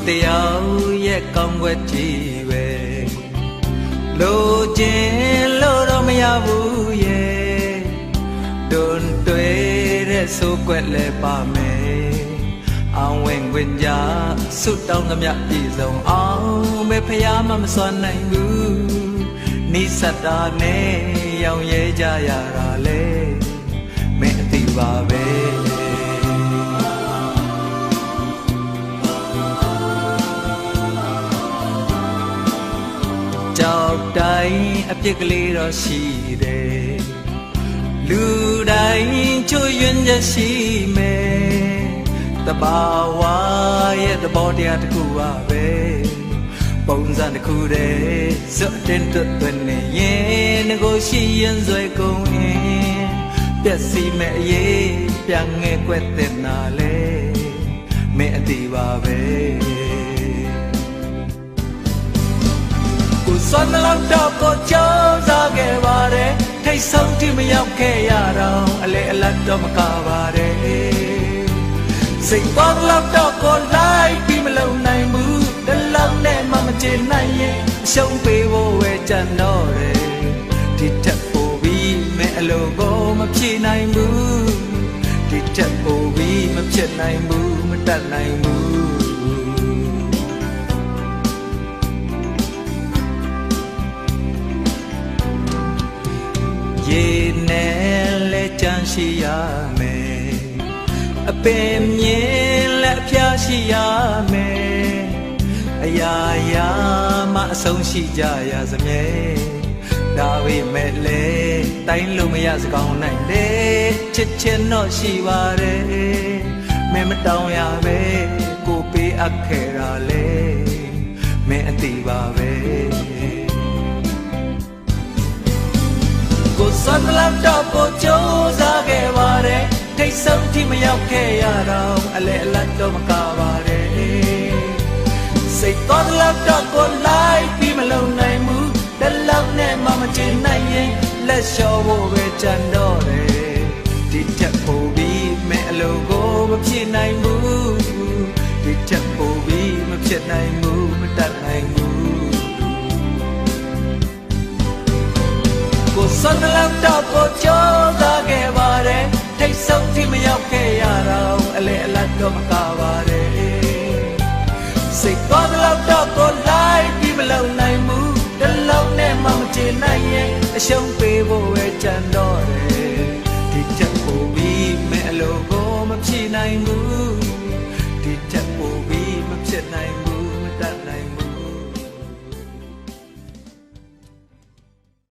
တရားရဲ့ကောင်းွက်ကြီးပဲလိုချင်လို့တော့မရဘူးရဲ့တွန်တွေ့တဲ့ဆိုးကွက်လဲပါမယ်အောင်ဝင်ခွင့်ကြဆုတောင်းသမျှပြည့်စုံအောင်ပဲဖယားမစွမ်းနိုင်ဘူးနိစ္စတာနဲ့ရောင်ရဲကြရတာလေမင်းအသိပါပဲကြောက်တိုင်းအပြစ်ကလေးတော့ရှိတယ်လူတိုင်းချွတ်ယွင်းချက်ရှိမယ်တဘာဝရဲ့သဘောတရားတစ်ခုပါပဲပုံစံတစ်ခုတည်းစွတ်တင်တွတ်နေရင်ငကိုရှိရင်ဆွဲကုန်ရင်ပြက်စီမဲ့အရေးပြန်ငဲကွက်တဲ့နာလေမင်းအတီးပါပဲစွမ်းလောက်တော့ကိုကြောက်စားခဲ့ပါတယ်ထိတ်ဆုံးတိမရောက်ခဲ့ရတော့အလေအလတ်တော့မကပါတယ်စိတ်ပေါက်လောက်တော့ကိုလိုက်ပြီးမလုံနိုင်ဘူးတလောက်နဲ့မှမချင်နိုင်ရင်အရှုံးပေးဖို့ဝဲကြံတော့တယ်ဒီထက်ပိုပြီးမဲအလိုကိုမဖြေနိုင်ဘူးဒီထက်ပိုပြီးမဖြစ်နိုင်ဘူးမတတ်နိုင်ဘူးရေနဲ့လဲကြမ်းရှိရမယ်အပင်မြင်လဲအပြားရှိရမယ်အရာရာမှအဆုံးရှိကြရစမြဲဒါပေမဲ့လေတိုင်းလို့မရစကောင်းနိုင်လေချစ်ချင်တော့ရှိပါတယ်မင်းမတောင်းရပဲကိုပေးအပ်ခဲ့တာလေမင်းအသိပါပဲကိုစွမ်းလောက်တော့ကိုကြိုးစားခဲ့ပါတယ်ထိတ်ဆုံးတိမရောက်ခဲ့ရတော့အလေအလတ်တော့မကပါတယ်စိတ်တော်လောက်တော့ကိုလိုက်ပြီးမလုံနိုင်ဘူးတလောက်နဲ့မှမချင်နိုင်ရင်လက်လျှော့ဖို့ပဲကြံတော့တယ်ဒီထက်ပိုပြီးမဲအလိုကိုမဖြစ်နိုင်ဘူးဒီထက်ပိုပြီးမဖြစ်နိုင်ဘူးမတတ်နိုင်ဘူးကိုစွမ်းလောက်တော့ကိုကြောက်သားခဲ့ပါတယ်ထိတ်ဆုံးတိမရောက်ခဲ့ရတော့အလေအလတ်တော့မကပါတယ်စိတ်တော်လောက်တော့ကိုလိုက်ပြီးမလုံနိုင်ဘူးတလုံးနဲ့မှမချင်နိုင်ရင်အရှုံးပေးဖို့ပဲကြံတော့တယ်ဒီချက်ပိုပြီးမဲအလိုကိုမဖြေနိုင်ဘူး